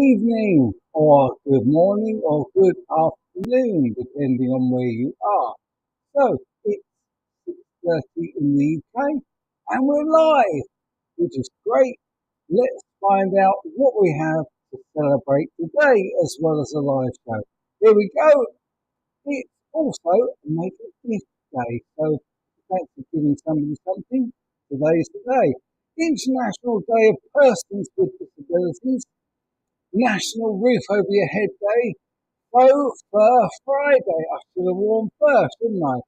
evening, or good morning, or good afternoon, depending on where you are. So, it's 6:30 in the UK, and we're live, which is great. Let's find out what we have to celebrate today, as well as a live show. Here we go. It's also Make a Gift Day, so thanks for giving somebody something. Today's the day. International Day of Persons with Disabilities, National Roof Over Your Head Day, Faux Fur Friday. I should have worn fur, shouldn't I?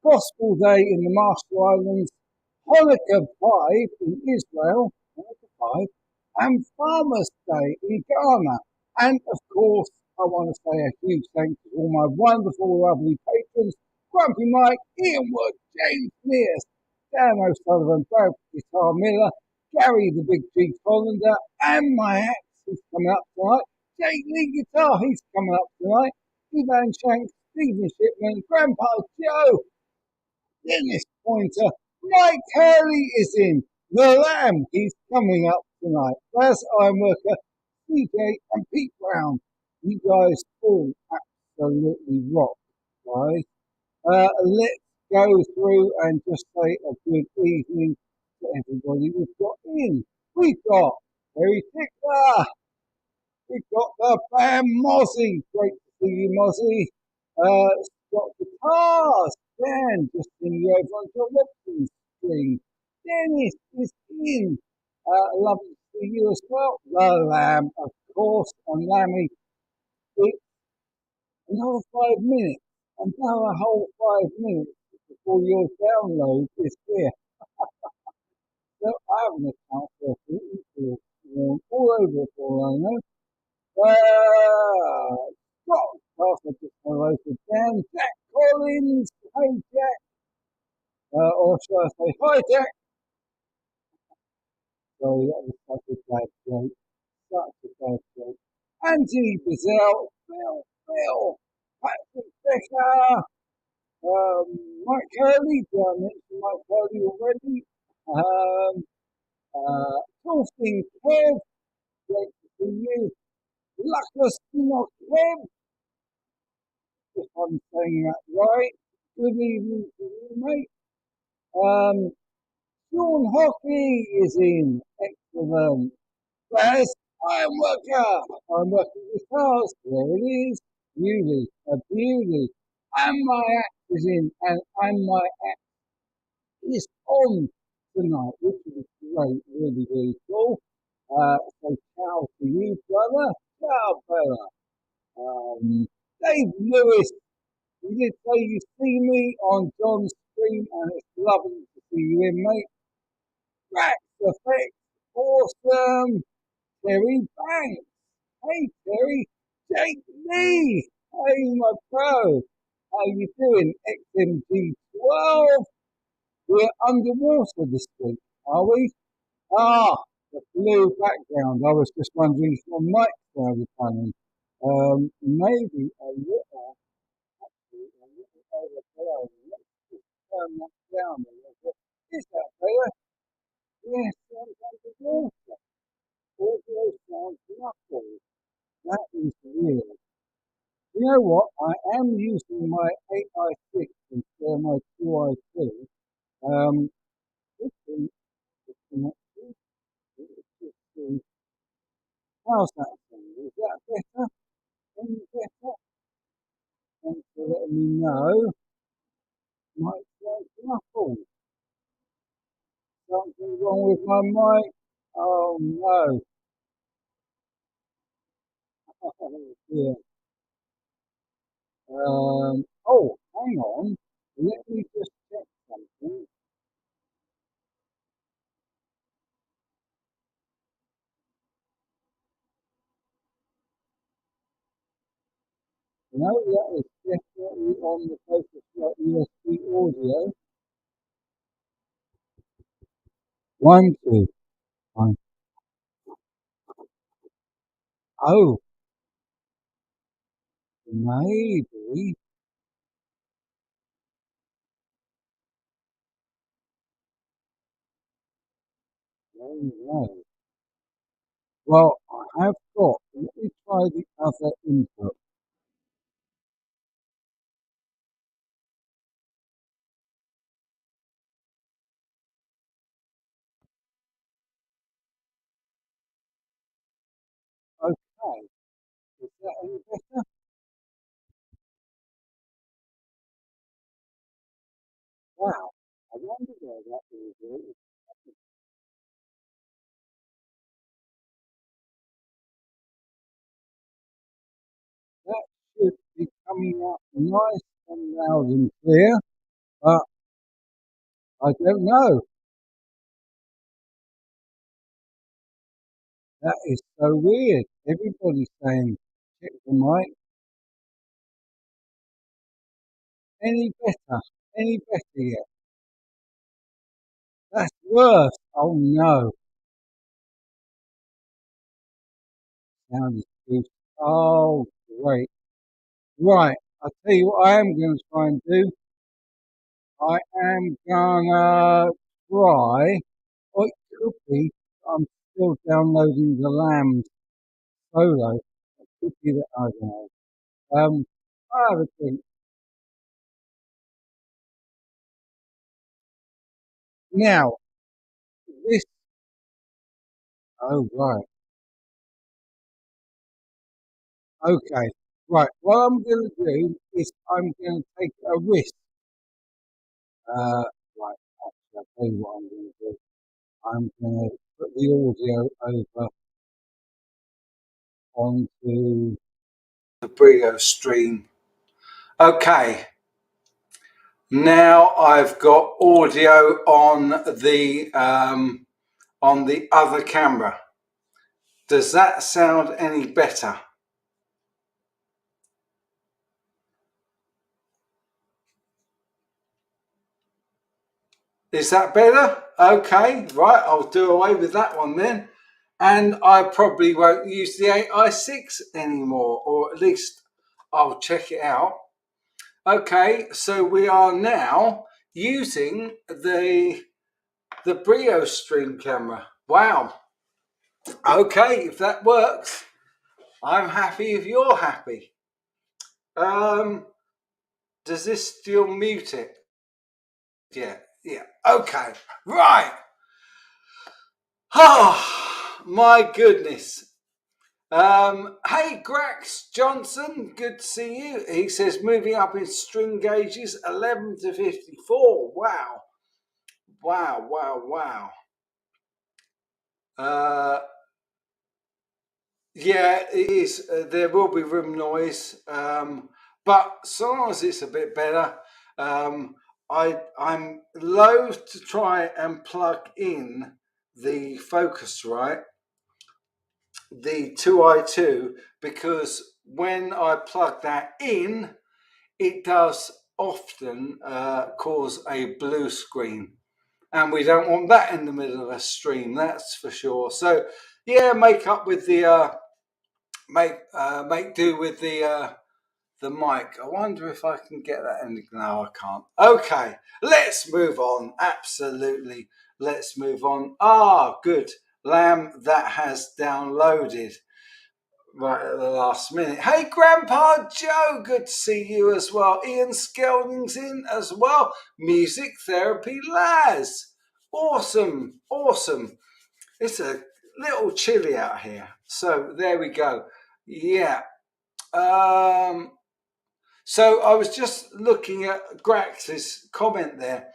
Gospel Day in the Marshall Islands, Hanukkah 5 in Israel, Hanukkah 5, and Farmers Day in Ghana. And of course, I want to say a huge thank you to all my wonderful, lovely patrons, Grumpy Mike, Ian Wood, James Mears, Dan O'Sullivan, Brad Guitar Miller, Gary the Big G Tholander, and my ex who's coming up tonight, Jake Leigh Guitar, he's coming up tonight, Yvan, Shank, Stephen Shipman, Grandpa Joe, Dennis Pointer, Mike Hurley is in, The Lamb, he's coming up tonight, there's Ironworker, CJ and Pete Brown. You guys all absolutely rock, guys. Let's go through and just say a good evening to everybody we've got in. We've got Harry Tickler. We've got the band Mozzie. Great to see you, Mozzie. Got guitars. Dan, just in you over on John Robson's stream. Dennis is in. Lovely to see you as well. The Lamb, of course, and Lammy. It's another 5 minutes. Another whole 5 minutes before your download is here. So I have an account for all over it for all I know. Scott Carter just promoted Dan, Jack Collins, hey Jack, or should I say hi Jack? Sorry, that was such a bad joke, such a bad joke. Anthony Bizzell, Phil, Patrick Becker, Mike Hurley, did I mention Mike Hurley already? Talking Kev, great to see you. Luckless Enoch Kev, if I'm saying that right. Good evening to you, mate. Sean Hockey is in. Excellent. There's Ironworker. Ironworker Guitars. There it is. Beauty. A beauty. And my act is in. And my act is on tonight, which is great. Really, really cool. So ciao to you, brother. Ciao, brother. Dave Lewis. You did say you see me on John's stream, and it's lovely to see you in, mate. Rax Effect, awesome. Terry Banks, hey Terry. Jake Lee, hey my pro. How you doing? XMG12. We're underwater this week, are we? The blue background. I was just wondering if my mic sounded funny. Maybe a little. Let's just turn that down a little bit. Is that better? Yes, sounds water. Audio sounds knuckles. That is weird. You know what? I am using my 8i6 instead of my 2i2. How's that sound? Is that better? Any better? Thanks for letting me know. Might sound knuckles. Something wrong with my mic? Oh no. Yeah. Hang on. Let me just check something. No, that is definitely on the Focusrite USB audio. 1, 2, 1. Oh, maybe. Oh, no. Well, I have got. Let me try the other input. Okay, is that any better? Wow, I wonder where that is. That should be coming up nice and loud and clear, but I don't know. That is so weird. Everybody's saying check the mic. Any better? Any better yet? That's worse. Oh no. Sound is good. Oh great. Right. I'll tell you what I am going to try and do. I am gonna try, or it could be, I'm still downloading the Lambs solo. It could be that I don't know. I have a think. Now, this, oh right, okay, right. What I'm going to do is I'm going to take a risk. Right, actually, I'll tell you what I'm going to do. I'm going to put the audio over onto the Brio stream. Okay, now I've got audio on the other camera. Does that sound any better? Is that better? Okay, right, I'll do away with that one then. And I probably won't use the 8i6 anymore, or at least I'll check it out. Okay, so we are now using the Brio stream camera. Wow. Okay, if that works, I'm happy if you're happy. Does this still mute it? Yeah. Okay, right. Oh, my goodness. Hey, Grax Johnson, good to see you. He says moving up in string gauges 11 to 54. Wow. Wow. Uh, yeah, it is. There will be room noise, but so long as it's a bit better. I'm loath to try and plug in the Focusrite, the 2i2, because when I plug that in, it does often cause a blue screen, and we don't want that in the middle of a stream, that's for sure. So yeah, make up with the make do with the mic. I wonder if I can get that in. No, I can't. Okay, let's move on. Absolutely, let's move on. Good. Lamb, that has downloaded right at the last minute. Hey, Grandpa Joe, good to see you as well. Ian Skelding's in as well. Music Therapy Laz. Awesome. It's a little chilly out here. So there we go. Yeah. So I was just looking at Grax's comment there.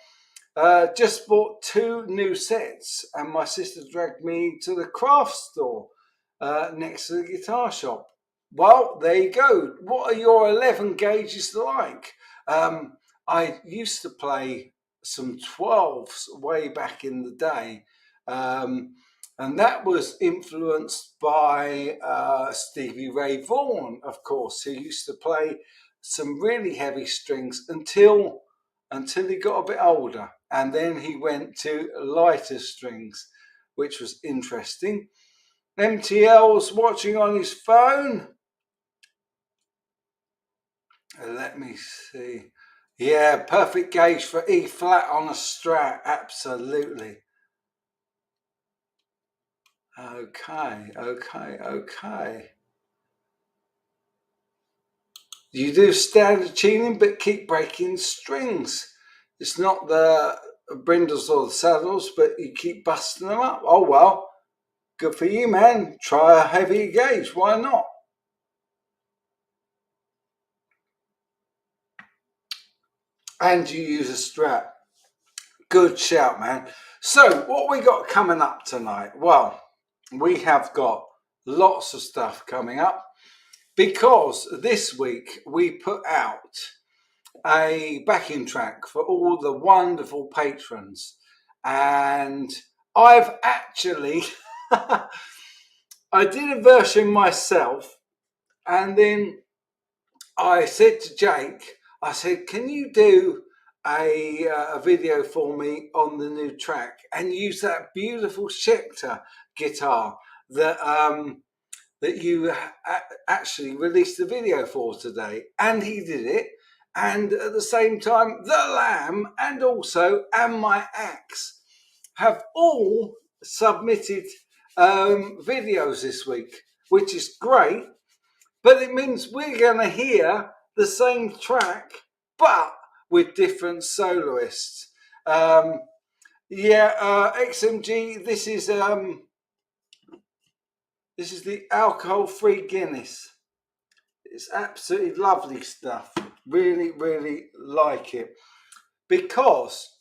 Just bought 2 new sets, and my sister dragged me to the craft store next to the guitar shop. Well, there you go. What are your 11 gauges like? I used to play some 12s way back in the day, and that was influenced by Stevie Ray Vaughan, of course, who used to play some really heavy strings until he got a bit older, and then he went to lighter strings, which was interesting. MTL's watching on his phone. Let me see. Yeah, perfect gauge for E flat on a Strat. Absolutely. Okay. You do standard tuning, but keep breaking strings. It's not the brindles or the saddles, but you keep busting them up. Oh, well, good for you, man. Try a heavy gauge. Why not? And you use a strap. Good shout, man. So, what we got coming up tonight? Well, we have got lots of stuff coming up because this week we put out a backing track for all the wonderful patrons, and I've actually I did a version myself, and then I said to Jake, I said, can you do a video for me on the new track and use that beautiful Schecter guitar that that you actually released the video for today? And he did it. And at the same time, the Lamb and also And My Axe have all submitted videos this week, which is great. But it means we're going to hear the same track, but with different soloists. XMG. This is the alcohol-free Guinness. It's absolutely lovely stuff. Really like it because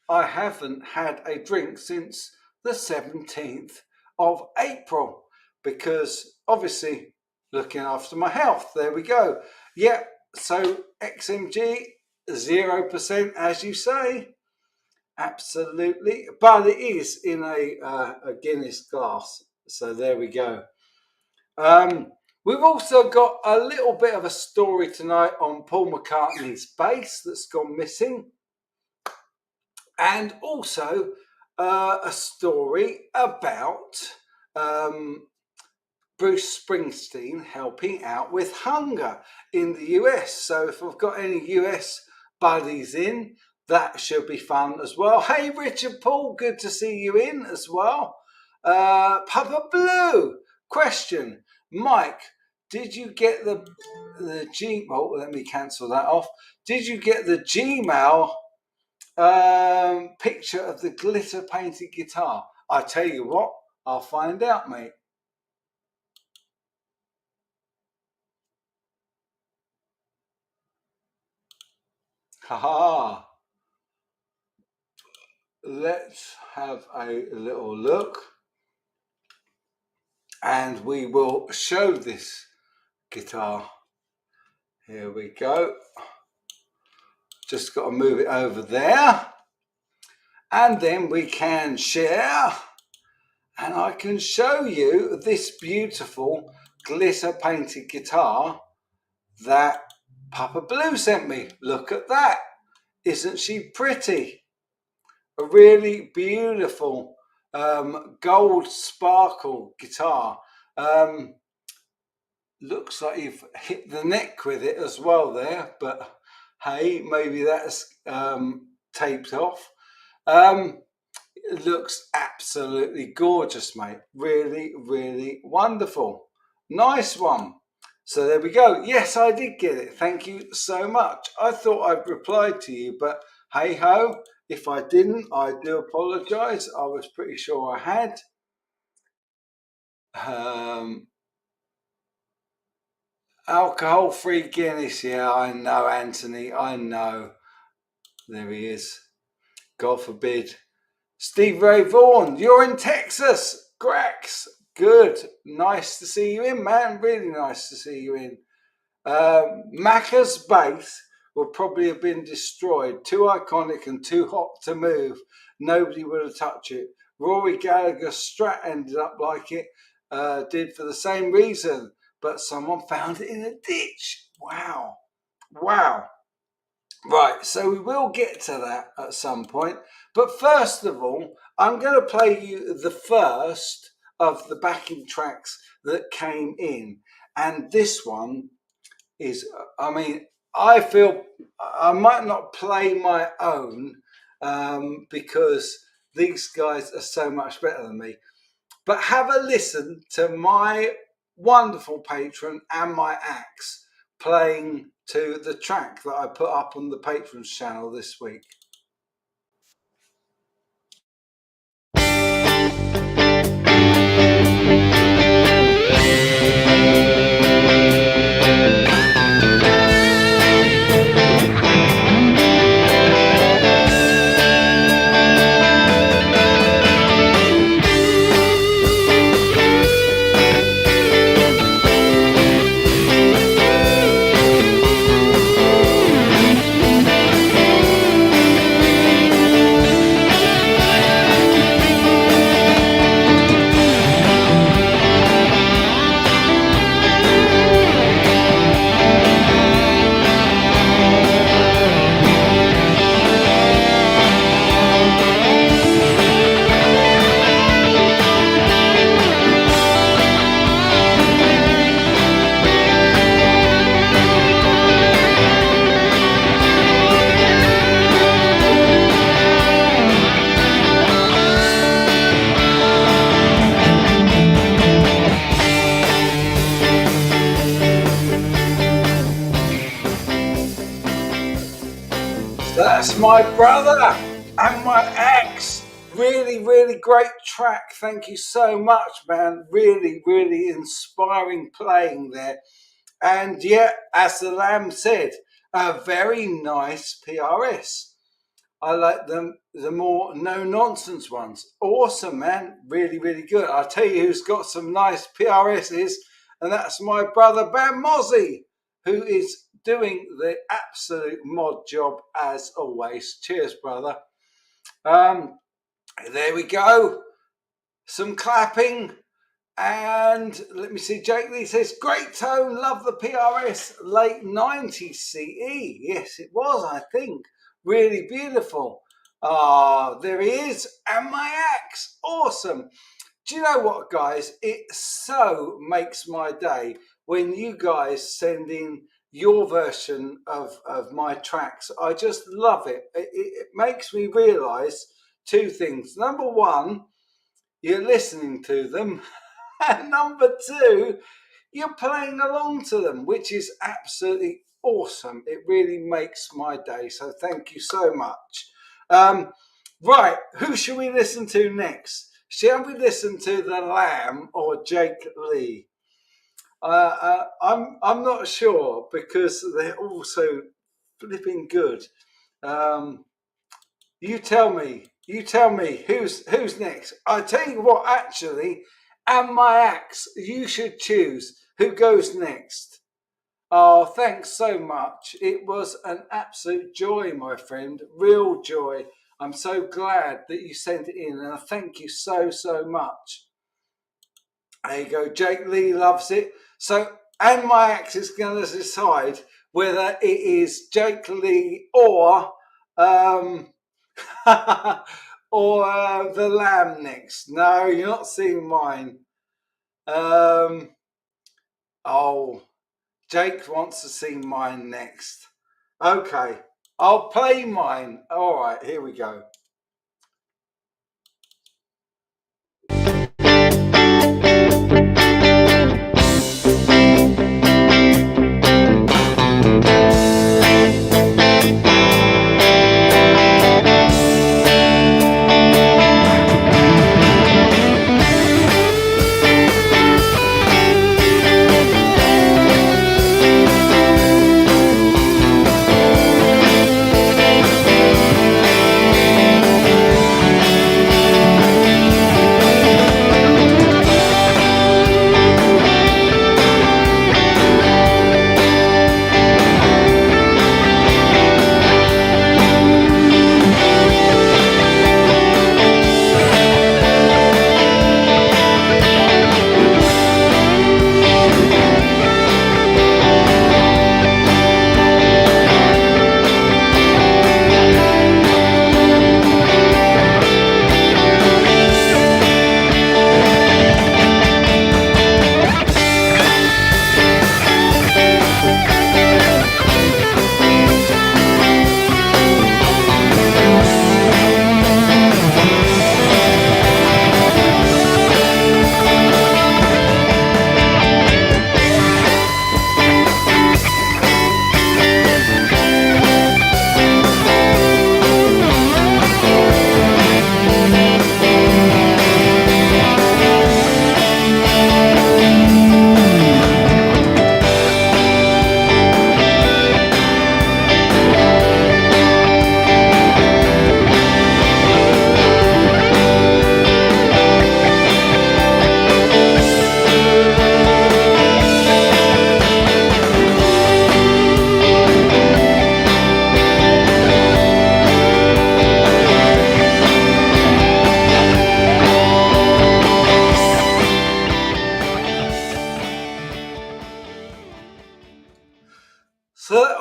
I haven't had a drink since the 17th of April because obviously looking after my health. There we go. Yeah, so XMG 0% as you say. Absolutely. But it is in a Guinness glass. So there we go. We've also got a little bit of a story tonight on Paul McCartney's bass that's gone missing. And also a story about Bruce Springsteen helping out with hunger in the US. So if I've got any US buddies in, that should be fun as well. Hey, Richard Paul, good to see you in as well. Papa Blue, question. Mike, did you get the G... Oh, let me cancel that off. Did you get the Gmail picture of the glitter painted guitar? I tell you what, I'll find out, mate. Haha. Let's have a little look, and we will show this guitar. Here we go. Just got to move it over there, and then we can share, and I can show you this beautiful glitter painted guitar that Papa Blue sent me. Look at that. Isn't she pretty? A really beautiful gold sparkle guitar. Looks like you've hit the neck with it as well there, but hey, maybe that's taped off. It looks absolutely gorgeous, mate. Really wonderful. Nice one. So there we go. Yes, I did get it. Thank you so much. I thought I'd replied to you, but hey ho, if I didn't, I do apologise. I was pretty sure I had. Alcohol-free Guinness. Yeah, I know, Anthony. I know. There he is. God forbid. Steve Ray Vaughan, you're in Texas. Grax, good. Nice to see you in, man. Really nice to see you in. MACCA's bass will probably have been destroyed. Too iconic and too hot to move. Nobody would have touched it. Rory Gallagher's Strat ended up like it did for the same reason, but someone found it in a ditch. Wow. Right, so we will get to that at some point. But first of all, I'm going to play you the first of the backing tracks that came in. And this one is, I mean, I feel I might not play my own because these guys are so much better than me. But have a listen to my wonderful patron and my axe playing to the track that I put up on the Patron's channel this week. That's my brother and my axe. Really, really great track. Thank you so much, man. Really, really inspiring playing there. And yeah, as the Lamb said, a very nice PRS. I like them, the more no-nonsense ones. Awesome, man. Really, really good. I'll tell you who's got some nice PRSs, and that's my brother Bam Mozzie, who is doing the absolute mod job as always. Cheers, brother. There we go. Some clapping. And let me see, Jake Lee says, great tone, love the PRS, late 90s CE. Yes, it was, I think. Really beautiful. There he is, and my axe. Awesome. Do you know what, guys? It so makes my day when you guys send in your version of my tracks. I just love it. It makes me realise two things. Number one, you're listening to them. And number two, you're playing along to them, which is absolutely awesome. It really makes my day. So thank you so much. Right, who should we listen to next? Shall we listen to the Lamb or Jake Lee? I'm not sure because they're all so flipping good. You tell me. You tell me who's next. I tell you what, actually, and my axe, you should choose who goes next. Oh, thanks so much. It was an absolute joy, my friend. Real joy. I'm so glad that you sent it in, and I thank you so much. There you go. Jake Lee loves it. So, and my axe is going to decide whether it is Jake Lee or or the Lamb next. No, you're not seeing mine. Oh, Jake wants to see mine next. Okay, I'll play mine. All right, here we go.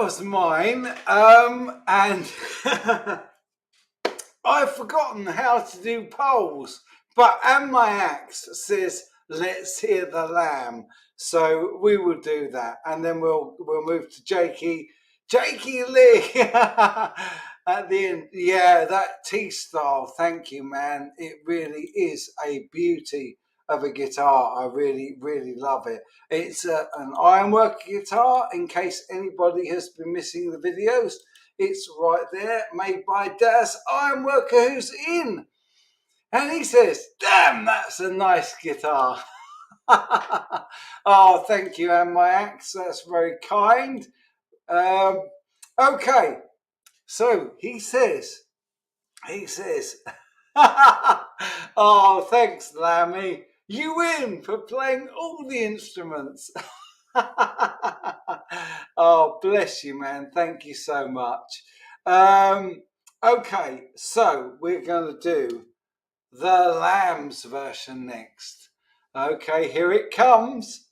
was mine, and I've forgotten how to do polls, but my axe says let's hear the lamb, so we will do that, and then we'll move to Jakey Lee at the end. Yeah, that T-style, thank you, man. It really is a beauty of a guitar. I really love it. It's an Ironworker guitar, in case anybody has been missing the videos. It's right there, made by Daz Ironworker, who's in. And he says, damn, that's a nice guitar. Oh, thank you, and my axe. That's very kind. Okay, so he says, oh, thanks, Lammy. You win for playing all the instruments. Oh, bless you, man. Thank you so much. Okay, so we're going to do the Lambs version next. Okay, here it comes.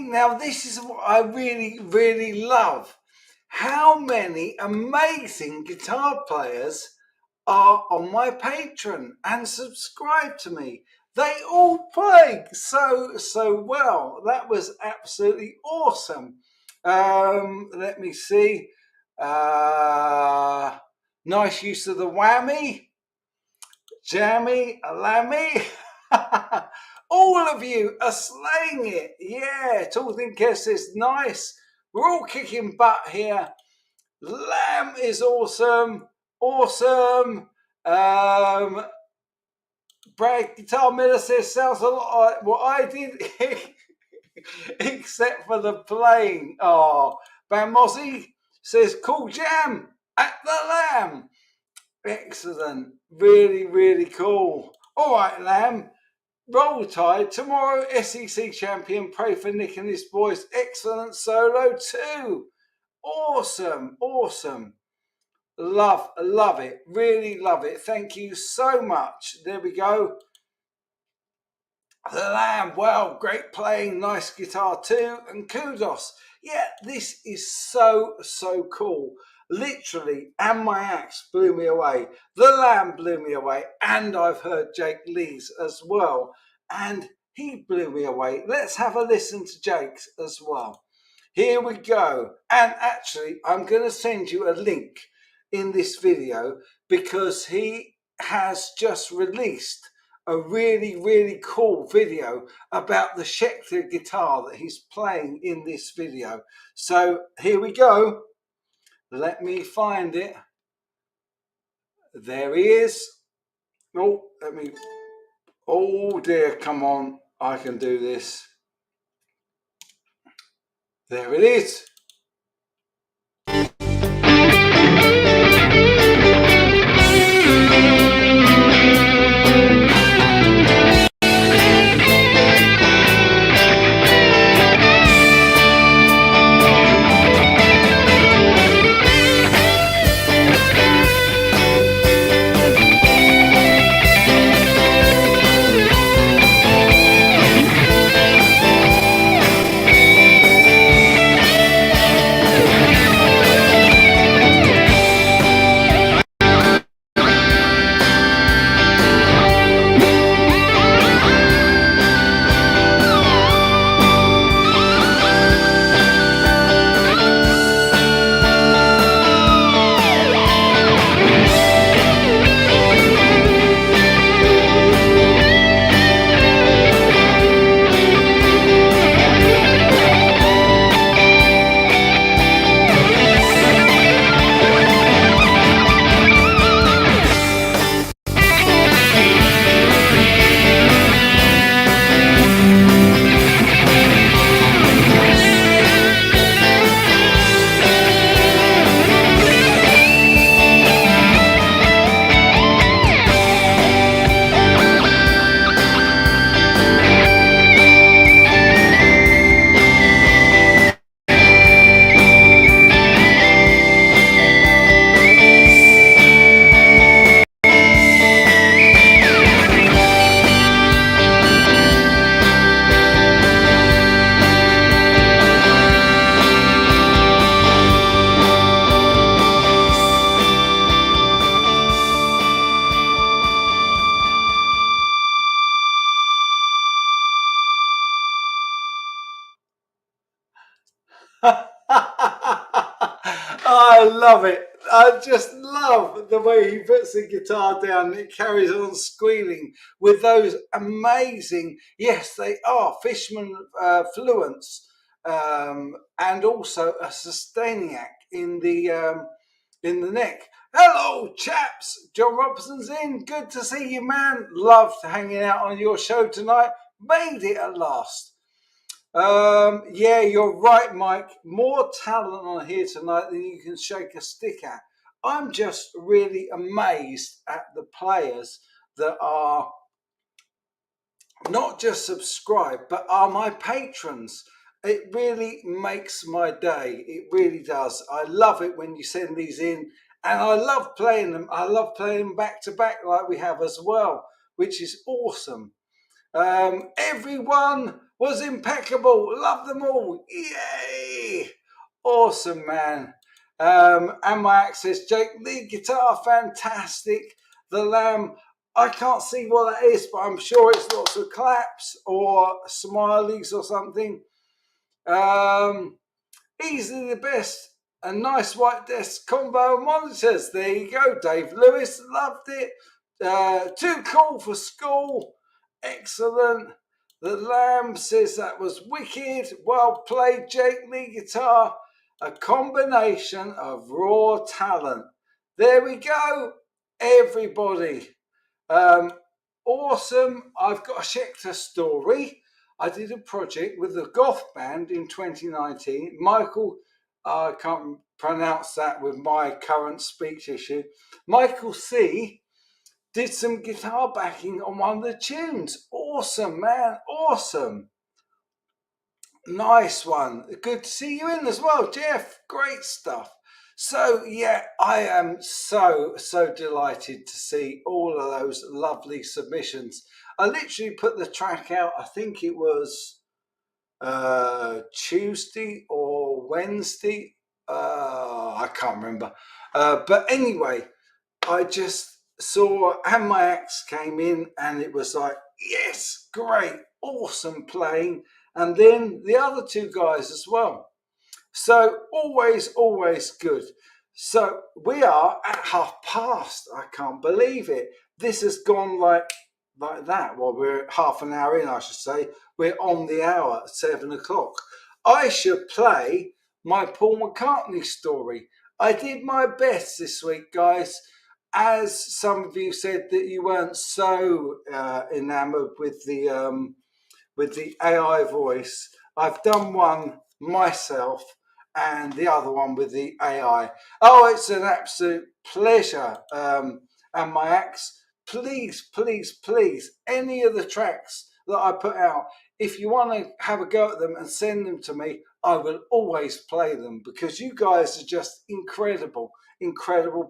Now this is what I really love. How many amazing guitar players are on my Patron and subscribe to me. They all play so well. That was absolutely awesome. Let me see. Nice use of the whammy. Jammy, Lammy. All of you are slaying it. Yeah, Tall Thinker says nice. We're all kicking butt here. Lamb is awesome. Awesome. Brad Guitar Miller says sounds a lot like what I did, except for the playing. Oh, Van Mozzie says cool jam at the Lamb. Excellent. Really cool. All right, Lamb. Roll Tide. Tomorrow, SEC champion. Pray for Nick and his boys. Excellent solo too. Awesome. Love it. Really love it. Thank you so much. There we go. The Lamb. Well, great playing. Nice guitar too. And kudos. Yeah, this is so cool. Literally, and my axe blew me away. The Lamb blew me away. And I've heard Jake Lee's as well. And he blew me away. Let's have a listen to Jake's as well. Here we go. And actually, I'm going to send you a link in this video because he has just released a really cool video about the Schecter guitar that he's playing in this video. So here we go. Let me find it. There he is. Oh, oh dear, come on. I can do this. There it is. I love it. I just love the way he puts the guitar down and it carries on squealing with those amazing, yes, they are Fishman fluents, and also a sustaining act in the neck. Hello, chaps. John Robertson's in. Good to see you, man. Loved hanging out on your show tonight. Made it at last. Yeah, you're right, Mike. More talent on here tonight than you can shake a stick at. I'm just really amazed at the players that are not just subscribed, but are my patrons. It really makes my day. It really does. I love it when you send these in, and I love playing them. I love playing them back to back like we have as well, which is awesome. Everyone was impeccable. Love them all. Yay! Awesome, man. And my access, Jake, lead guitar, fantastic. The Lamb, I can't see what that is, but I'm sure it's lots of claps or smileys or something. Easily the best. A nice white desk combo of monitors. There you go. Dave Lewis loved it. Too cool for school. Excellent. The Lamb says that was wicked. Well played, Jake Lee guitar. A combination of raw talent. There we go, everybody. Awesome. I've got a Schecter story. I did a project with the Goth band in 2019. Michael, I can't pronounce that with my current speech issue. Michael C. did some guitar backing on one of the tunes. Awesome, man. Awesome. Nice one. Good to see you in as well, Jeff. Great stuff. So, yeah, I am so delighted to see all of those lovely submissions. I literally put the track out, I think it was Tuesday or Wednesday. I can't remember. But anyway, I just saw, and my axe came in, and it was like, yes, great, awesome playing. And then the other two guys as well. So always good. So we are at past. I can't believe it. This has gone like that. Well, we're half an hour in, I should say. We're on the hour at 7 o'clock. I should play my Paul McCartney story. I did my best this week, guys. As some of you said that you weren't so enamored with the AI voice, I've done one myself and the other one with the AI. Oh, it's an absolute pleasure. And my axe, please, any of the tracks that I put out, if you want to have a go at them and send them to me, I will always play them because you guys are just incredible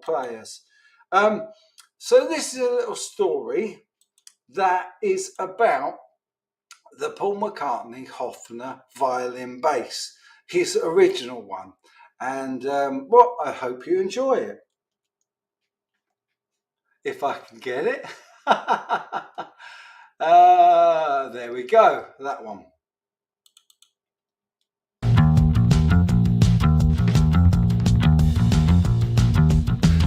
players. So this is a little story that is about the Paul McCartney Hofner violin bass, his original one. And I hope you enjoy it. If I can get it. There we go, that one.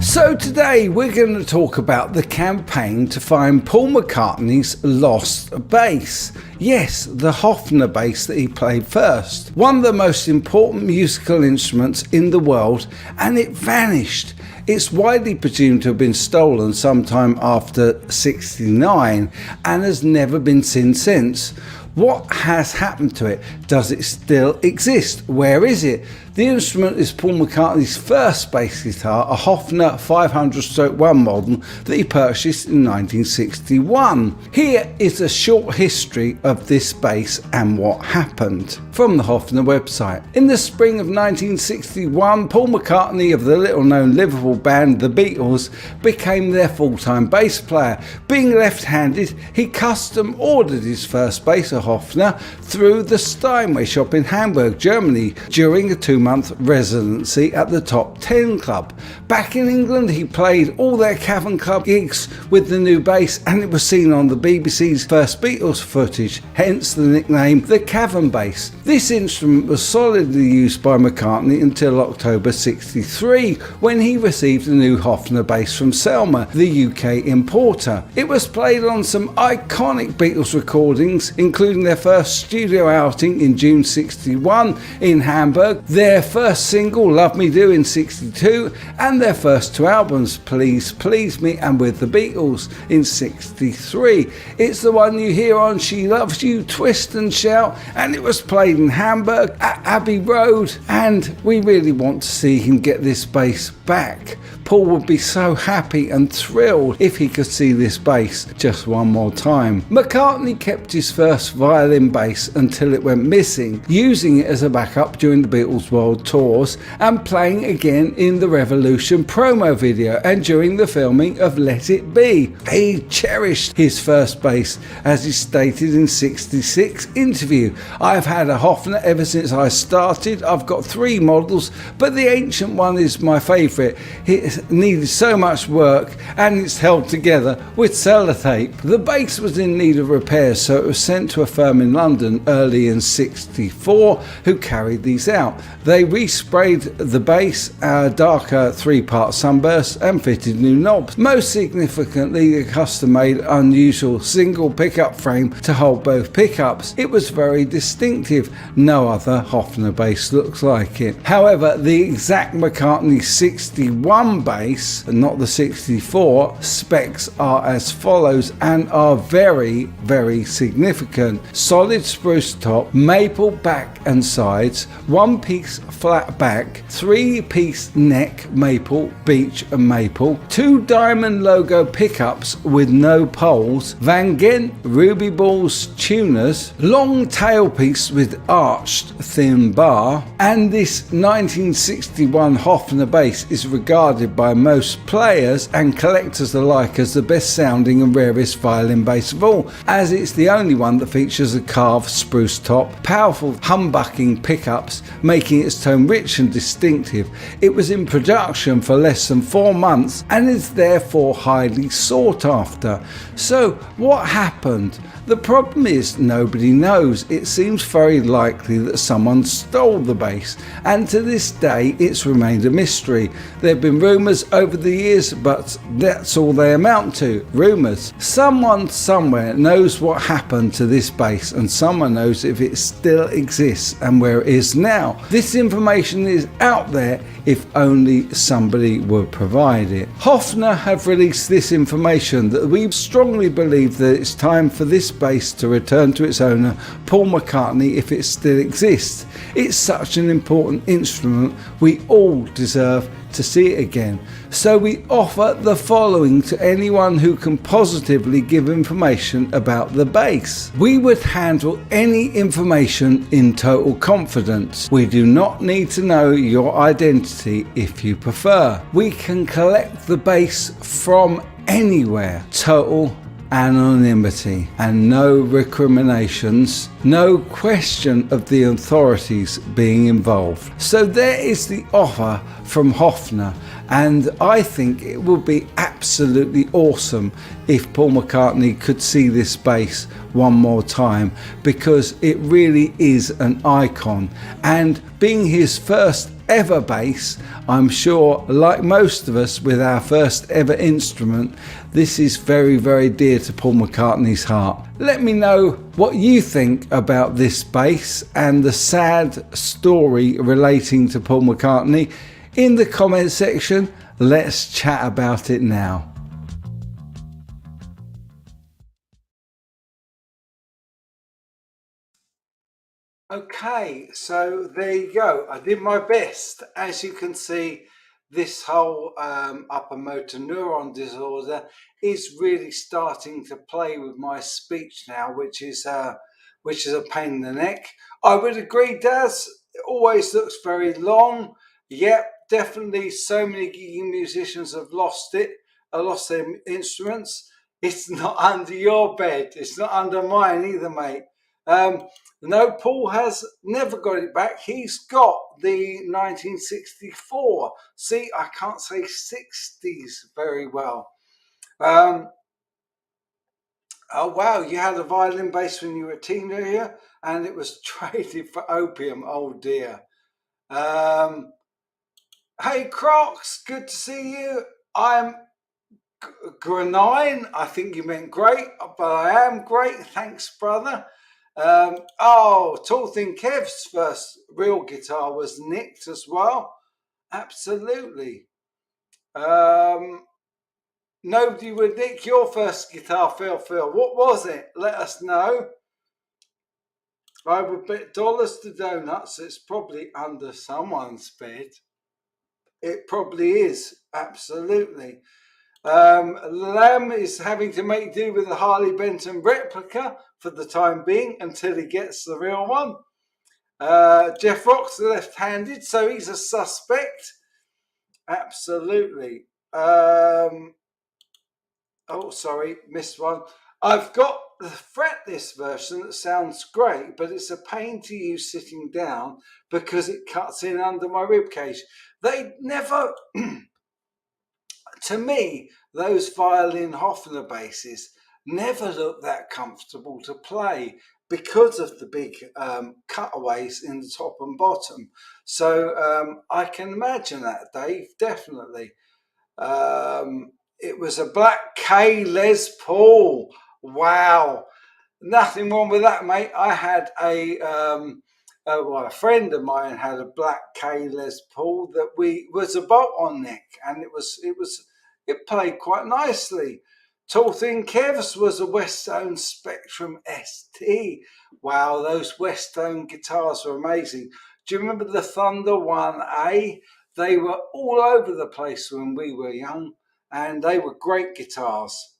So today we're going to talk about the campaign to find Paul McCartney's lost bass. Yes, the Hofner bass that he played first. One of the most important musical instruments in the world, and it vanished. It's widely presumed to have been stolen sometime after '69 and has never been seen since. What has happened to it? Does it still exist? Where is it? The instrument is Paul McCartney's first bass guitar, a Hofner 500/1 model that he purchased in 1961. Here is a short history of this bass and what happened from the Hofner website. In the spring of 1961, Paul McCartney of the little-known Liverpool band The Beatles became their full-time bass player. Being left-handed, he custom ordered his first bass, a Hofner, through the Style Steinway shop in Hamburg, Germany, during a 2-month residency at the Top 10 Club. Back in England, he played all their Cavern Club gigs with the new bass, and it was seen on the BBC's first Beatles footage, hence the nickname the Cavern bass. This instrument was solidly used by McCartney until October 63, when he received a new Hofner bass from Selmer, the UK importer. It was played on some iconic Beatles recordings, including their first studio outing in June 61 in Hamburg, their first single Love Me Do in 62, and their first 2 albums, Please Please Me and With the Beatles in 63. It's the one you hear on She Loves You, Twist and Shout, and it was played in Hamburg at Abbey Road, and we really want to see him get this bass back. Paul would be so happy and thrilled if he could see this bass just one more time. McCartney kept his first violin bass until it went missing, using it as a backup during the Beatles world tours and playing again in the Revolution promo video and during the filming of Let It Be. He cherished his first bass, as he stated in '66 interview. "I've had a Hofner ever since I started. I've got 3 models, but the ancient one is my favourite. It needed so much work and it's held together with sellotape." The bass was in need of repairs, so it was sent to a firm in London early in '64 who carried these out. They resprayed the bass, a darker 3-part sunburst, and fitted new knobs. Most significantly, the custom-made unusual single pickup frame to hold both pickups. It was very distinctive. No other Hofner bass looks like it. However, the exact McCartney 61 bass, and not the 64, specs are as follows and are very, very significant. Solid spruce top, maple back and sides, 1-piece flat back, 3-piece neck, maple, beech and maple, 2 diamond logo pickups with no poles, Van Gent ruby balls tuners, long tailpiece with arched thin bar, and this 1961 Hofner bass is regarded by most players and collectors alike as the best sounding and rarest violin bass of all, as it's the only one that features a carved spruce top, powerful humbucking pickups, making its tone rich and distinctive. It was in production for less than 4 months and is therefore highly sought after. So what happened? The problem is nobody knows. It seems very likely that someone stole the bass, and to this day it's remained a mystery. There have been rumours over the years, but that's all they amount to, rumours. Someone somewhere knows what happened to this bass, and someone knows if it still exists and where it is now. This information is out there if only somebody would provide it. Hofner have released this information that we strongly believe that it's time for this bass to return to its owner, Paul McCartney, if it still exists. It's such an important instrument, we all deserve to see it again. So we offer the following to anyone who can positively give information about the bass. We would handle any information in total confidence. We do not need to know your identity if you prefer. We can collect the bass from anywhere. Total anonymity and no recriminations, no question of the authorities being involved. So there is the offer from Hofner, and I think it would be absolutely awesome if Paul McCartney could see this bass one more time, because it really is an icon, and being his first ever bass, I'm sure, like most of us with our first ever instrument, this is very, very dear to Paul McCartney's heart. Let me know what you think about this bass and the sad story relating to Paul McCartney in the comment section. Let's chat about it now. Okay, so there you go. I did my best. As you can see, this whole upper motor neuron disorder is really starting to play with my speech now, which is a pain in the neck. I would agree, Daz. It always looks very long. Yep, definitely. So many gigging musicians have lost it. Lost their instruments. It's not under your bed. It's not under mine either, mate. No, Paul has never got it back. He's got the 1964. See, I can't say 60s very well. Oh wow, you had a violin bass when you were a teenager, and it was traded for opium. Oh dear. Um, hey Crocs, good to see you. I'm Grenine. I think you meant great, but I am great. Thanks, brother. Tall Thin Kev's first real guitar was nicked as well. Absolutely. Nobody would nick your first guitar, Phil. What was it? Let us know. I would bet dollars to donuts it's probably under someone's bed. It probably is, absolutely. Lamb is having to make do with the Harley Benton replica for the time being until he gets the real one. Jeff Rock's left-handed, so he's a suspect. Absolutely. Sorry, missed one. I've got the fretless version that sounds great, but it's a pain to use sitting down because it cuts in under my ribcage. They never, to me, those violin Hofner basses never look that comfortable to play because of the big cutaways in the top and bottom. So I can imagine that, Dave, definitely. It was a black K Les Paul. Wow. Nothing wrong with that, mate. I had a friend of mine had a black K Les Paul that was a bolt-on neck, and it played quite nicely. Tall Thin Kev's was a Westone Spectrum ST. Wow, those Westone guitars were amazing. Do you remember the Thunder 1A? They were all over the place when we were young, and they were great guitars.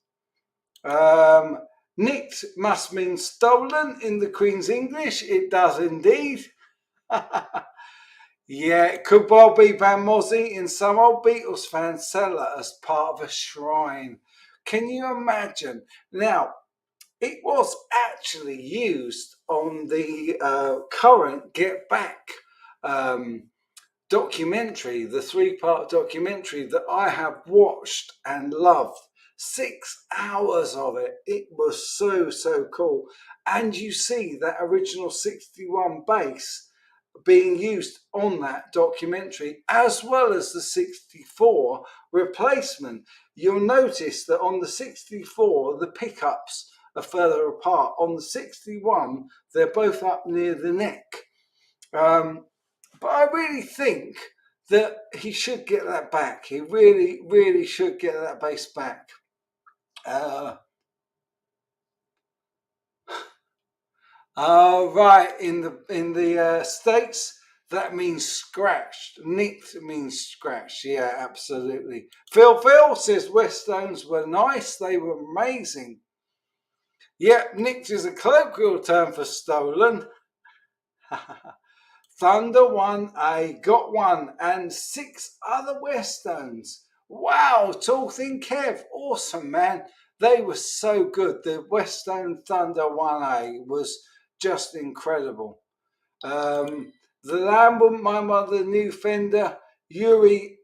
Nicked must mean stolen in the Queen's English. It does indeed. Yeah, it could well be Van Mozzie in some old Beatles fan cellar as part of a shrine. Can you imagine? Now, it was actually used on the current Get Back documentary, the 3-part documentary that I have watched and loved. 6 hours of it. It was so cool. And you see that original 61 bass being used on that documentary, as well as the 64 replacement. You'll notice that on the 64, the pickups are further apart. On the 61, they're both up near the neck. But I really think that he should get that back. He really should get that bass back. Right, in the States, that means scratched. Nicked means scratched. Yeah, absolutely. Phil says Weststones were nice. They were amazing. Yep, nicked is a colloquial term for stolen. Thunder 1A got one, and 6 other Weststones. Wow, Tall Thin Kev, awesome, man. They were so good. The Weststone Thunder 1A was just incredible. The Lamb, my mother, new Fender, Yuri.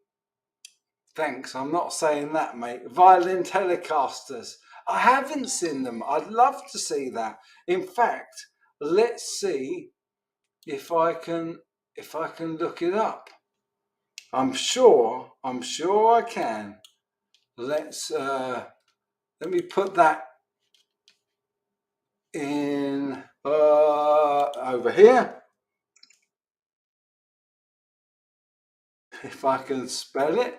Thanks, I'm not saying that, mate. Violin Telecasters. I haven't seen them. I'd love to see that. In fact, let's see if I can look it up. I'm sure I can. Let me put that in over here. If I can spell it.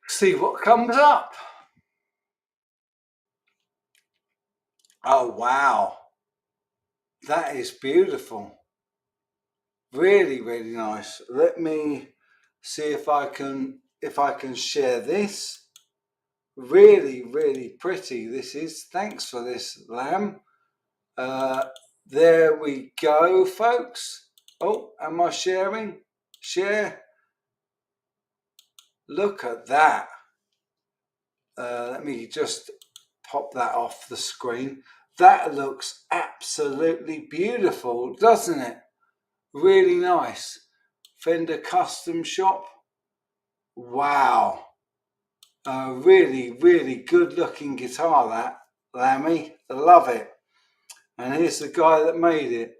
See what comes up. Oh wow. That is beautiful. Really nice. Let me see if I can share this. Really pretty this is. Thanks for this, Lamb. There we go, folks. Oh, am I sharing? Share. Look at that. Let me just pop that off the screen. That looks absolutely beautiful, doesn't it? Really nice. Fender Custom Shop. Wow. Really, really good looking guitar, that, Lammy. I love it. And here's the guy that made it.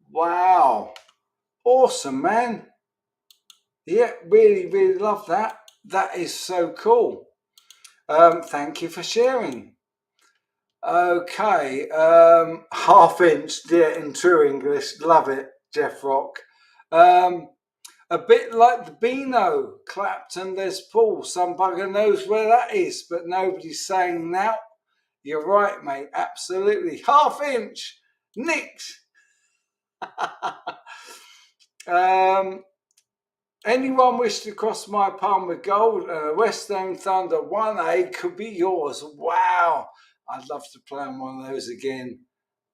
Wow. Awesome, man. Yeah, really, really love that. That is so cool. Thank you for sharing. Okay, half inch, yeah, in true English. Love it, Jeff Rock. A bit like the Beano, Clapton Les Paul. Some bugger knows where that is, but nobody's saying now. You're right, mate. Absolutely. Half inch. Nicks. Anyone wish to cross my palm with gold? Western Thunder 1A could be yours. Wow. I'd love to play on one of those again.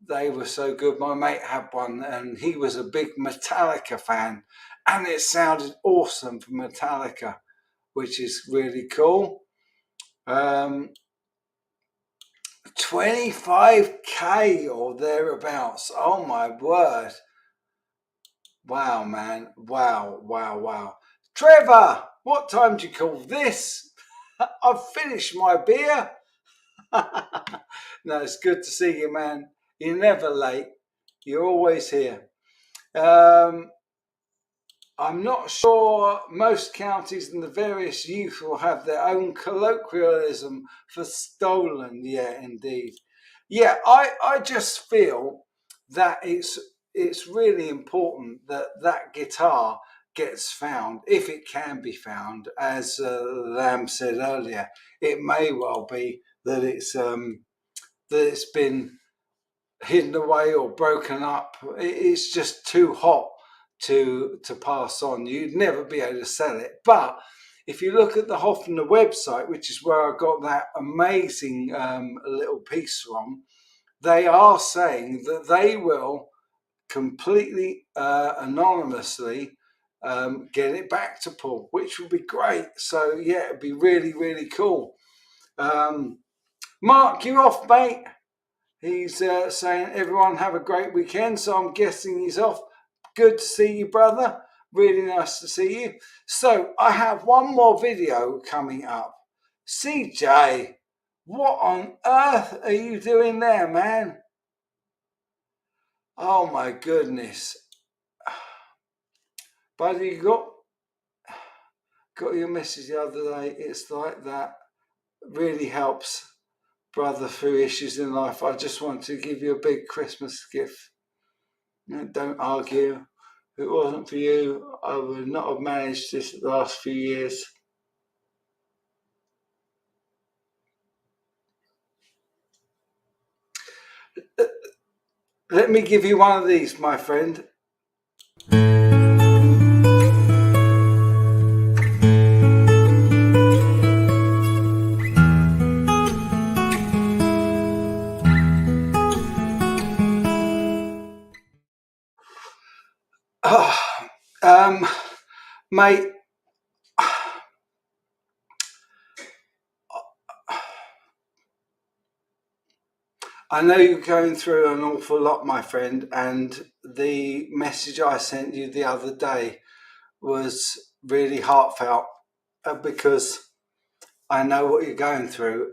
They were so good. My mate had one and he was a big Metallica fan and it sounded awesome for Metallica, which is really cool. 25k or thereabouts. Oh my word. Wow, man. Wow, wow, wow. Trevor, what time do you call this? I've finished my beer. No, it's good to see you, man. You're never late. You're always here. I'm not sure most counties in the various youth will have their own colloquialism for stolen. Yeah, indeed. Yeah, I just feel that it's really important that that guitar gets found, if it can be found. As Lamb said earlier, it may well be that it's been hidden away or broken up. It's just too hot to pass on. You'd never be able to sell it. But if you look at the Hofner website, which is where I got that amazing little piece from, they are saying that they will completely anonymously get it back to Paul, which would be great. So yeah, it'd be really, really cool. Mark, you off, mate? He's saying everyone have a great weekend, so I'm guessing he's off. Good to see you, brother. Really nice to see you. So I have one more video coming up. CJ, what on earth are you doing there, man? Oh my goodness. Buddy, you got your message the other day. It's like that. Really helps brother through issues in life. I just want to give you a big Christmas gift. Don't argue. If it wasn't for you, I would not have managed this the last few years. Let me give you one of these, my friend. Mate, I know you're going through an awful lot, my friend, and the message I sent you the other day was really heartfelt because I know what you're going through.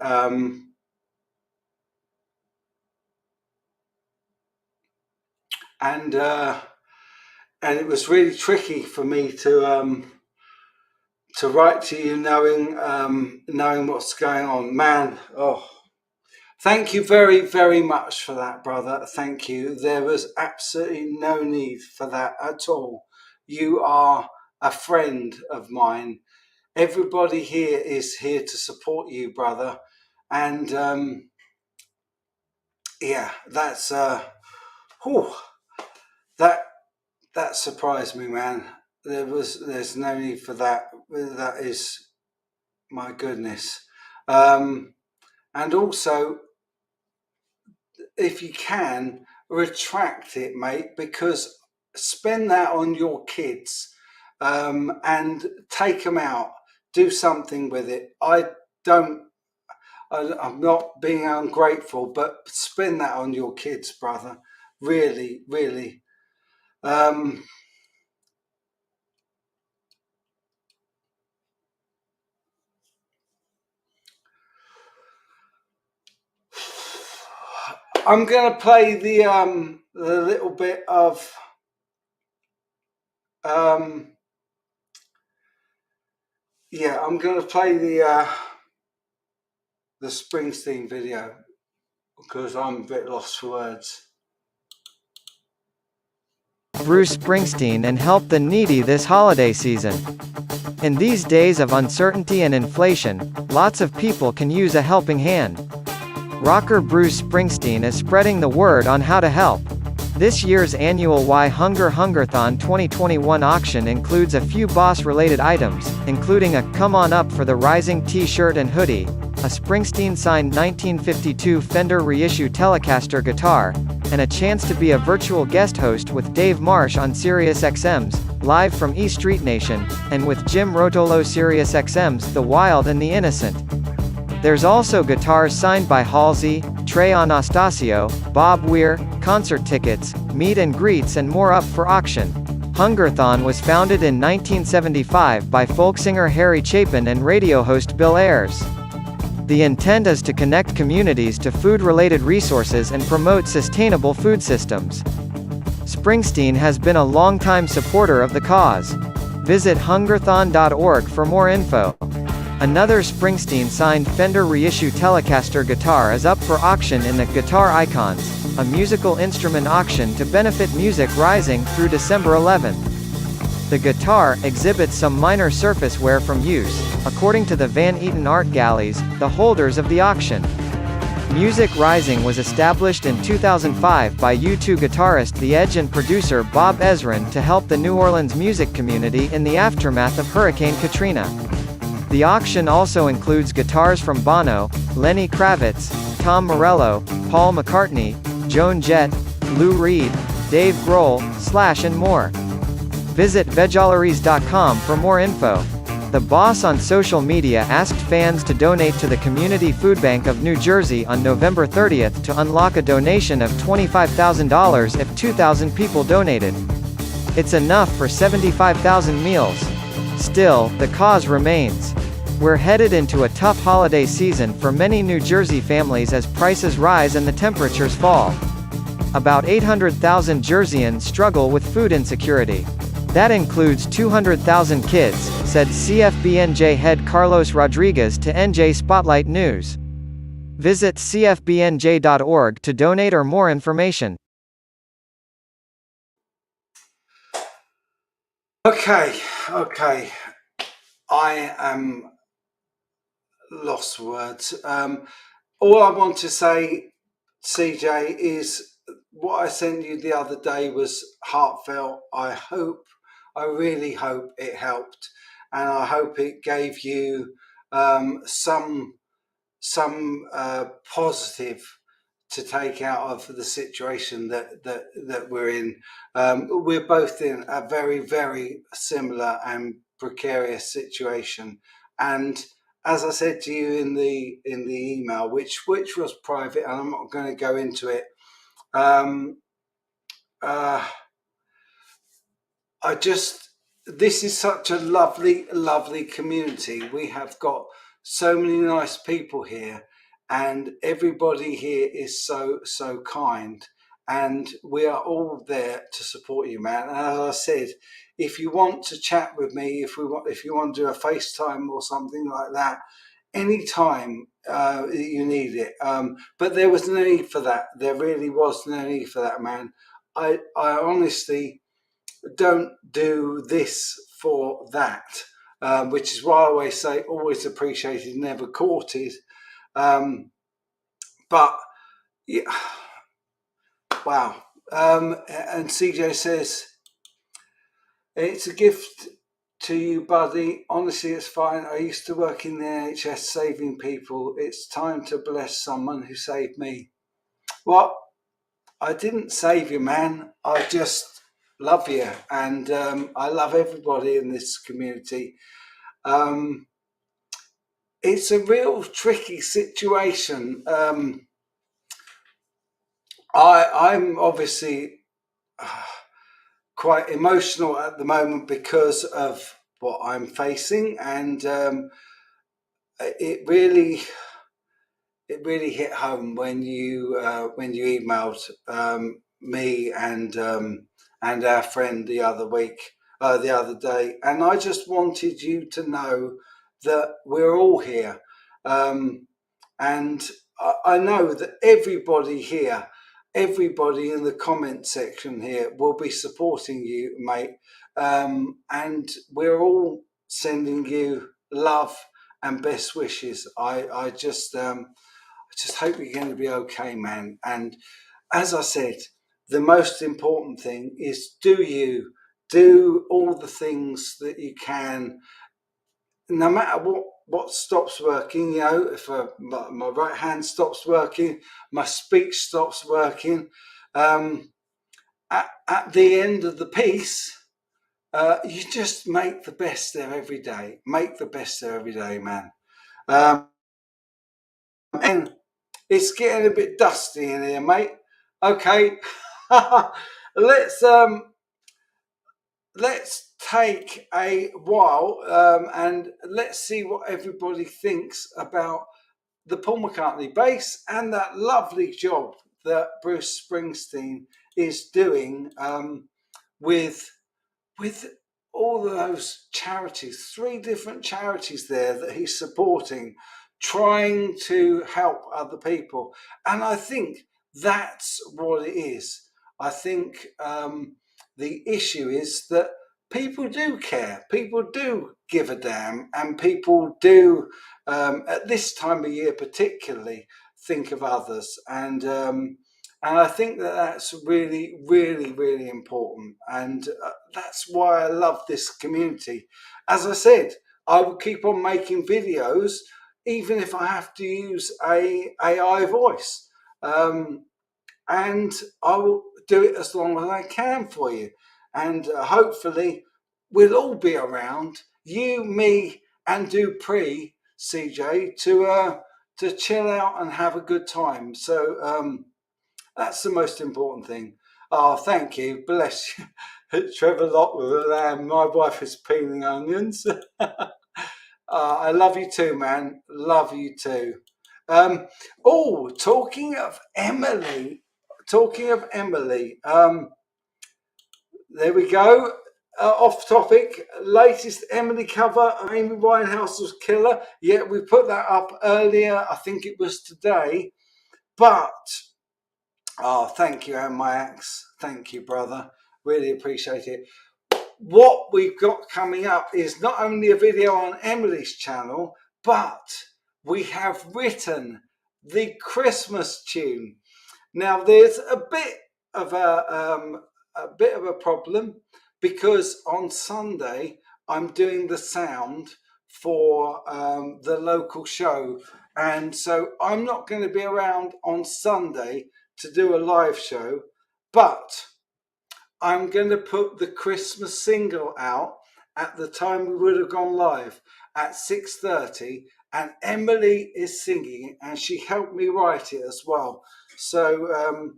And it was really tricky for me to write to you knowing what's going on, man. Oh, thank you very, very much for that, brother. Thank you. There was absolutely no need for that at all. You are a friend of mine. Everybody here is here to support you, brother. And yeah, that's that surprised me, man. There's no need for that. That is, my goodness. And also, if you can, retract it, mate, because spend that on your kids. and take them out. Do something with it. I'm not being ungrateful, but spend that on your kids, brother. Really, really. I'm gonna play the little bit of yeah. I'm gonna play the Springsteen video because I'm a bit lost for words. Bruce Springsteen and help the needy this holiday season. In these days of uncertainty and inflation, lots of people can use a helping hand. Rocker Bruce Springsteen is spreading the word on how to help. This year's annual Why Hunger Hungerthon 2021 auction includes a few boss-related items, including a Come On Up for the Rising t-shirt and hoodie, a Springsteen-signed 1952 Fender reissue Telecaster guitar, and a chance to be a virtual guest host with Dave Marsh on SiriusXM's Live from E Street Nation, and with Jim Rotolo SiriusXM's The Wild and the Innocent. There's also guitars signed by Halsey, Trey Anastasio, Bob Weir, concert tickets, meet and greets and more up for auction. Hungerthon was founded in 1975 by folk singer Harry Chapin and radio host Bill Ayers. The intent is to connect communities to food-related resources and promote sustainable food systems. Springsteen has been a longtime supporter of the cause. Visit hungerthon.org for more info. Another Springsteen-signed Fender reissue Telecaster guitar is up for auction in the Guitar Icons, a musical instrument auction to benefit Music Rising through December 11th. The guitar exhibits some minor surface wear from use, according to the Van Eaton Art Galleys, the holders of the auction. Music Rising was established in 2005 by U2 guitarist The Edge and producer Bob Ezrin to help the New Orleans music community in the aftermath of Hurricane Katrina. The auction also includes guitars from Bono, Lenny Kravitz, Tom Morello, Paul McCartney, Joan Jett, Lou Reed, Dave Grohl, Slash and more. Visit vegaleries.com for more info. The boss on social media asked fans to donate to the Community Food Bank of New Jersey on November 30th to unlock a donation of $25,000 if 2,000 people donated. It's enough for 75,000 meals. Still, the cause remains. We're headed into a tough holiday season for many New Jersey families as prices rise and the temperatures fall. About 800,000 Jerseyans struggle with food insecurity. That includes 200,000 kids, said CFBNJ head Carlos Rodriguez to NJ Spotlight News. Visit cfbnj.org to donate or more information. Okay. I am lost for words. All I want to say, CJ, is what I sent you the other day was heartfelt. I really hope it helped, and I hope it gave you some positive to take out of the situation that we're in. We're both in a very, very similar and precarious situation, and as I said to you in the email, which was private, and I'm not going to go into it. This is such a lovely community. We have got so many nice people here, and everybody here is so kind, and we are all there to support you, man. And as I said, if you want to chat with me, if you want to do a FaceTime or something like that, anytime you need it. But there was no need for that. There really was no need for that, man. I honestly don't do this for that, which is why I always say always appreciated, never courted. But yeah, wow. And CJ says, it's a gift to you, buddy. Honestly, it's fine. I used to work in the NHS saving people. It's time to bless someone who saved me. Well, I didn't save you, man. I just love you, and I love everybody in this community. It's a real tricky situation. I'm obviously quite emotional at the moment because of what I'm facing, and it really hit home when you emailed me and our friend the other day, and I just wanted you to know that we're all here, and I know that everybody here, everybody in the comment section here will be supporting you, mate, and we're all sending you love and best wishes. I just hope you're going to be okay, man. And as I said, the most important thing is do all the things that you can, no matter what stops working. You know, if my right hand stops working, my speech stops working, at the end of the piece, you just make the best there every day. Make the best there every day, man. And it's getting a bit dusty in here, mate. Okay, let's take a while and let's see what everybody thinks about the Paul McCartney bass and that lovely job that Bruce Springsteen is doing with all of those charities, 3 different charities there that he's supporting, trying to help other people. And I think that's what it is. I think the issue is that people do care, people do give a damn, and people do, at this time of year particularly, think of others. And I think that that's really, really, really important. And that's why I love this community. As I said, I will keep on making videos, even if I have to use a AI voice. And I will do it as long as I can for you. And hopefully we'll all be around, you, me, and Dupree, CJ, to chill out and have a good time. So that's the most important thing. Oh, thank you. Bless you. Trevor Locke with a lamb. My wife is peeling onions. I love you too, man. Love you too. Talking of Emily. There we go. Off topic. Latest Emily cover. Amy Winehouse was killer. Yeah, we put that up earlier. I think it was today. But thank you, Max. Thank you, brother. Really appreciate it. What we've got coming up is not only a video on Emily's channel, but we have written the Christmas tune. Now, there's a bit of a problem because on Sunday I'm doing the sound for the local show, and so I'm not going to be around on Sunday to do a live show, but I'm going to put the Christmas single out at the time we would have gone live at 6:30, and Emily is singing, and she helped me write it as well. So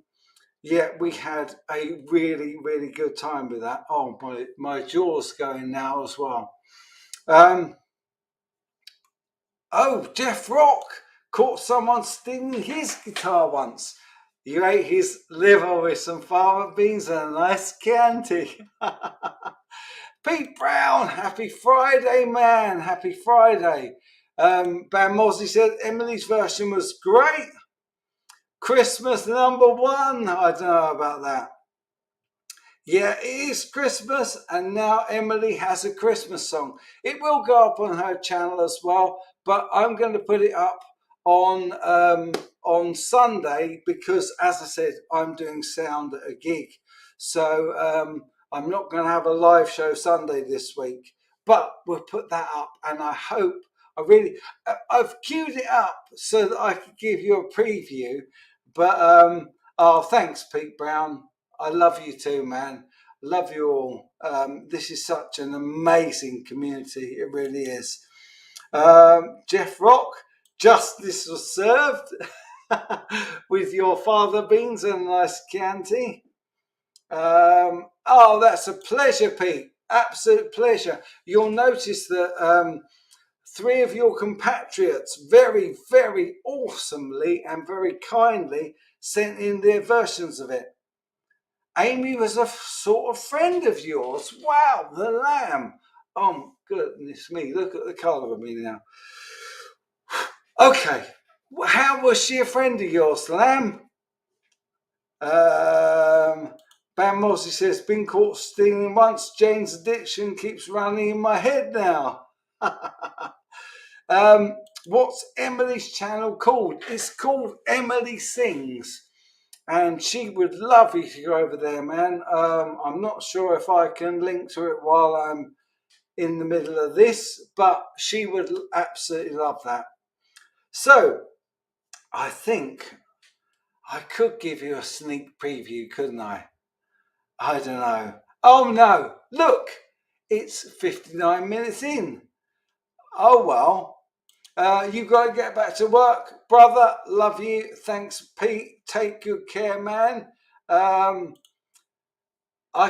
yeah, we had a really, really good time with that. Oh, my jaw's going now as well. Jeff Rock caught someone stealing his guitar once. You ate his liver with some fava beans and a nice Chianti. Pete Brown, happy Friday, man. Happy Friday. Bam Mosley said Emily's version was great. Christmas #1. I don't know about that. Yeah, it is Christmas, and now Emily has a Christmas song. It will go up on her channel as well, but I'm going to put it up on Sunday because, as I said, I'm doing sound at a gig. So I'm not going to have a live show Sunday this week, but we'll put that up, and I hope, I've queued it up so that I could give you a preview, but thanks, Pete Brown. I love you too, man. Love you all. This is such an amazing community. It really is. Jeff Rock, justice was served with your father beans and a nice Chianti. Oh, that's a pleasure, Pete. Absolute pleasure. You'll notice that 3 of your compatriots very, very awesomely and very kindly sent in their versions of it. Amy was a sort of friend of yours. Wow, the lamb. Oh, goodness me. Look at the colour of me now. Okay. How was she a friend of yours, lamb? Bam Mosley says, been caught stealing once. Jane's addiction keeps running in my head now. What's Emily's channel called? It's called Emily Sings. And she would love you to go over there, man. I'm not sure if I can link to it while I'm in the middle of this, but she would absolutely love that. So, I think I could give you a sneak preview, couldn't I? I don't know. Oh no, look, it's 59 minutes in. Oh well. You've got to get back to work, brother. Love you. Thanks, Pete. Take good care, man. I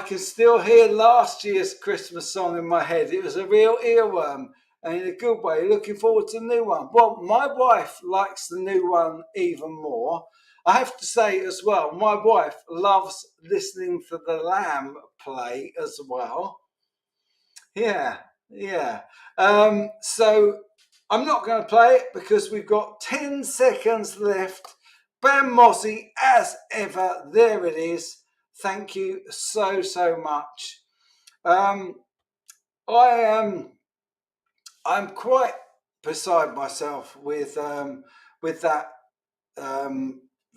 can still hear last year's Christmas song in my head. It was a real earworm, and in a good way. Looking forward to the new one. Well, my wife likes the new one even more. I have to say as well, my wife loves listening to the Lamb play as well. Yeah. So I'm not going to play it because we've got 10 seconds left. Bam Mossy, as ever, there it is. Thank you so much. I'm quite beside myself with that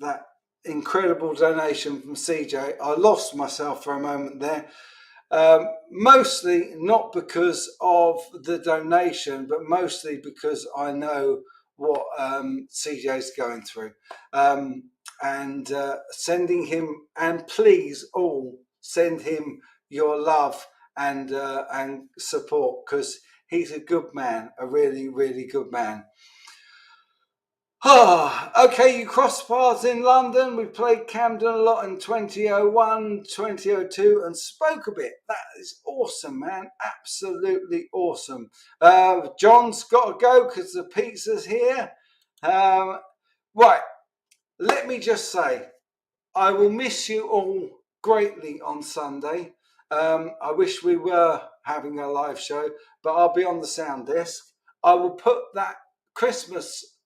that incredible donation from CJ. I lost myself for a moment there. Mostly not because of the donation, but mostly because I know what CJ's going through. And sending him, and please all send him your love and support, because he's a good man, a really, really good man. Okay, you crossed paths in London. We played Camden a lot in 2001, 2002, and spoke a bit. That is awesome, man. Absolutely awesome. John's got to go because the pizza's here. Right, let me just say, I will miss you all greatly on Sunday. I wish we were having a live show, but I'll be on the sound desk. I will put that Christmas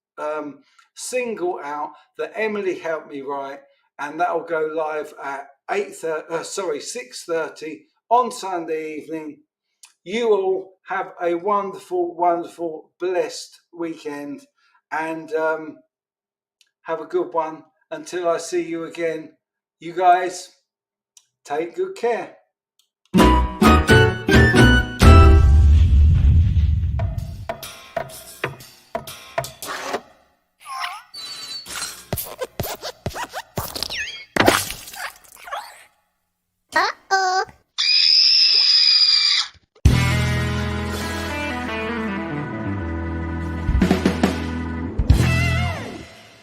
single out that Emily helped me write, and that'll go live at 6:30 on Sunday evening. You all have a wonderful, wonderful, blessed weekend, and have a good one. Until I see you again, you guys take good care.